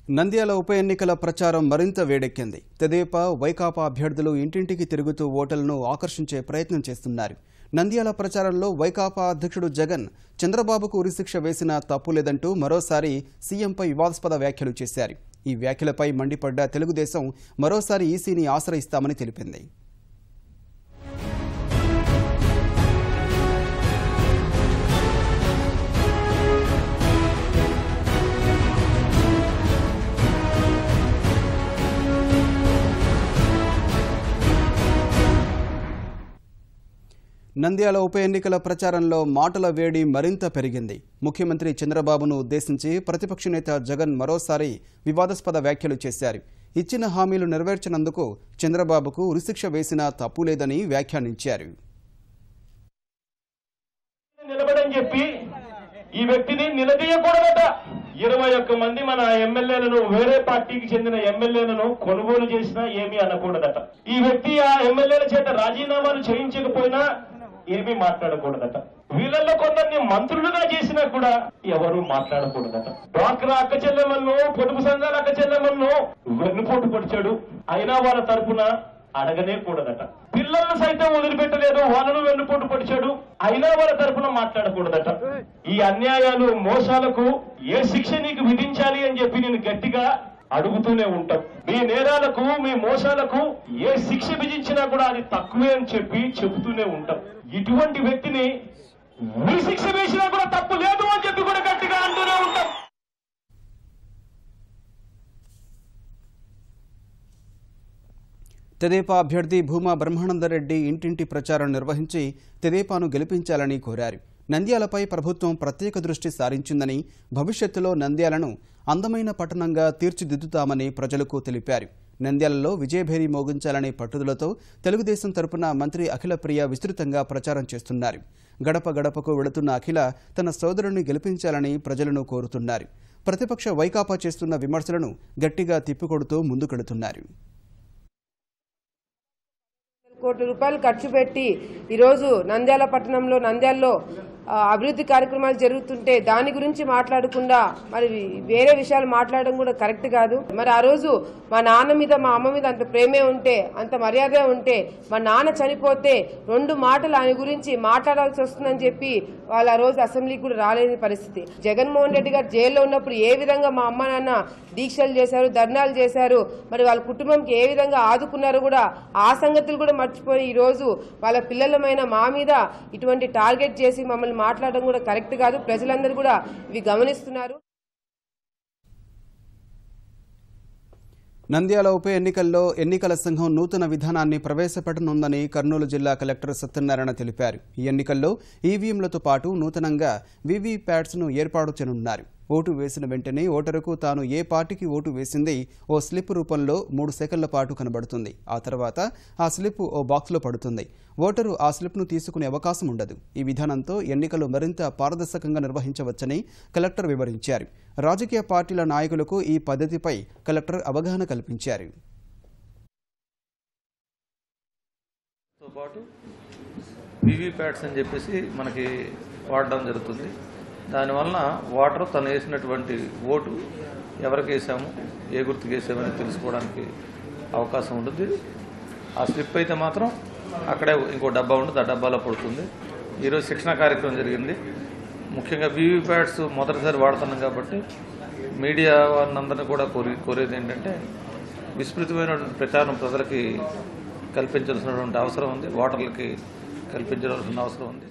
నంద్యాల ఉప ఎన్నికల ప్రచారం మరింత వేడెక్కింది. తెదేపా, వైకాపా అభ్యర్థులు ఇంటింటికి తిరుగుతూ ఓటర్లను ఆకర్షించే ప్రయత్నం చేస్తున్నారు. నంద్యాల ప్రచారంలో వైకాపా అధ్యక్షుడు జగన్ చంద్రబాబుకు ఉరిశిక్ష వేసినా తప్పులేదంటూ మరోసారి సీఎంపై వివాదాస్పద వ్యాఖ్యలు చేశారు. ఈ వ్యాఖ్యలపై మండిపడ్డ తెలుగుదేశం మరోసారి ఈసీని ఆశ్రయిస్తామని తెలిపింది. నంద్యాల ఉప ఎన్నికల ప్రచారంలో మాటల వేడి మరింత పెరిగింది. ముఖ్యమంత్రి చంద్రబాబును ఉద్దేశించి ప్రతిపక్ష నేత జగన్ మరోసారి వివాదాస్పద వ్యాఖ్యలు చేశారు. ఇచ్చిన హామీలు నెరవేర్చినందుకు చంద్రబాబుకు ఉరిశిక్ష వేసినా తప్పులేదని వ్యాఖ్యానించారు. ఈ వ్యక్తిని నిలదీయకూడదట. 21 మంది మన ఎమ్మెల్యేలను వేరే పార్టీకి చెందిన ఎమ్మెల్యేలను కొనుగోలు చేసినా ఏమీ అనకూడదట. ఈ వ్యక్తి ఆ ఎమ్మెల్యేల చేత రాజీనామాలు చేయించకపోయినా ఏమీ మాట్లాడకూడదట. వీళ్ళల్లో కొందరిని మంత్రులుగా చేసినా కూడా ఎవరు మాట్లాడకూడదట. డ్వాక్రా అక్క చెల్లెమ్మలను, పొదుపు సంఘాల అక్క చెల్లెమ్మలను వెన్నుపోటు పొడిచాడు, అయినా వాళ్ళ తరపున అడగనే కూడదట. పిల్లలను సైతం వదిలిపెట్టలేదు, వాళ్ళను వెన్నుపోటు పొడిచాడు, అయినా వాళ్ళ తరపున మాట్లాడకూడదట. ఈ అన్యాయాలు, మోసాలకు ఏ శిక్ష నీకు విధించాలి అని చెప్పి నేను గట్టిగా అడుగుతూనే ఉంటాం. మీ నేరాలకు, మీ మోసాలకు ఏ శిక్ష విధించినా కూడా అది తక్కువే అని చెప్పి చెబుతూనే ఉంటాం. ఇటువంటి వ్యక్తిని ఉరి శిక్ష వేసినా కూడా తప్పు లేదు అని చెప్పి కూడా గట్టిగా అంటూనే ఉంటాం. తెదేపా అభ్యర్థి భూమా బ్రహ్మానందరెడ్డి ఇంటింటి ప్రచారం నిర్వహించి తెదేపాను గెలిపించాలని కోరారు. నంద్యాలపై ప్రభుత్వం ప్రత్యేక దృష్టి సారించిందని, భవిష్యత్తులో నంద్యాలను అందమైన పట్టణంగా తీర్చిదిద్దుతామని ప్రజలకు తెలిపారు. నంద్యాలలో విజయభేరి మోగించాలనే పట్టుదలతో తెలుగుదేశం తరపున మంత్రి అఖిలప్రియ విస్తృతంగా ప్రచారం చేస్తున్నారు. గడప గడపకు వెళుతున్న అఖిల తన సోదరుని గెలిపించాలని ప్రజలను కోరుతున్నారు. ప్రతిపక్ష వైకాపా చేస్తున్న విమర్శలను గట్టిగా తిప్పికొడుతూ ముందుకెడుతున్నారు. కోట్ల రూపాయలు ఖర్చు పెట్టి ఈరోజు నంద్యాల పట్టణంలో నంద్యాలలో అభివృద్ధి కార్యక్రమాలు జరుగుతుంటే దాని గురించి మాట్లాడకుండా మరి వేరే విషయాలు మాట్లాడడం కూడా కరెక్ట్ కాదు. మరి ఆ రోజు మా నాన్న మీద, మా అమ్మ మీద అంత ప్రేమే ఉంటే, అంత మర్యాద ఉంటే, మా నాన్న చనిపోతే 2 మాటలు ఆయన గురించి మాట్లాడాల్సి వస్తుందని చెప్పి వాళ్ళు ఆ రోజు అసెంబ్లీకి కూడా రాలేని పరిస్థితి. జగన్మోహన్ రెడ్డి గారు జైల్లో ఉన్నప్పుడు ఏ విధంగా మా అమ్మ నాన్న దీక్షలు చేశారు, ధర్నాలు చేశారు, మరి వాళ్ళ కుటుంబంకి ఏ విధంగా ఆదుకున్నారో కూడా ఆ సంగతులు కూడా మర్చిపోయి ఈరోజు వాళ్ళ పిల్లలమైన మా మీద ఇటువంటి టార్గెట్ చేసి మమ్మల్ని మాట్లాడడం కూడా కరెక్ట్ కాదు. ప్రజలందరూ కూడా ఇవి గమనిస్తున్నారు. నంద్యాల ఉప ఎన్నికల్లో ఎన్నికల సంఘం నూతన విధానాన్ని ప్రవేశపెట్టనుందని కర్నూలు జిల్లా కలెక్టర్ సత్యనారాయణ తెలిపారు. ఈ ఎన్నికల్లో ఈవీఎంలతో పాటు నూతనంగా వీవీప్యాట్స్ను ఏర్పాటు చేయనున్నారు. ఓటు వేసిన వెంటనే ఓటరుకు తాను ఏ పార్టీకి ఓటు వేసింది ఓ స్లిప్ రూపంలో 3 సెకన్ల పాటు కనబడుతుంది. ఆ తర్వాత ఆ స్లిప్ ఓ బాక్స్లో పడుతుంది. ఓటరు ఆ స్లిప్ను తీసుకునే అవకాశం ఉండదు. ఈ విధానంతో ఎన్నికలు మరింత పారదర్శకంగా నిర్వహించవచ్చని కలెక్టర్ వివరించారు. రాజకీయ పార్టీల నాయకులకు ఈ పద్ధతిపై కలెక్టర్ అవగాహన కల్పించారు. వీవీప్యాట్స్ అని చెప్పేసి మనకి వాడడం జరుగుతుంది. దానివల్ల ఓటరు తను వేసినటువంటి ఓటు ఎవరికి వేసాము, ఏ గుర్తుకు వేసామని తెలుసుకోవడానికి అవకాశం ఉంటుంది. ఆ స్లిప్ అయితే మాత్రం అక్కడే ఇంకో డబ్బా ఉంటుంది, ఆ డబ్బాలో పడుతుంది. ఈరోజు శిక్షణ కార్యక్రమం జరిగింది. ముఖ్యంగా వీవీప్యాట్స్ మొదటిసారి వాడుతున్నాం కాబట్టి మీడియా వారినందరినీ కూడా కోరేది ఏంటంటే విస్తృతమైన ప్రచారం ప్రజలకి కల్పించాల్సినటువంటి అవసరం ఉంది, ఓటర్లకి కల్పించాల్సిన అవసరం ఉంది.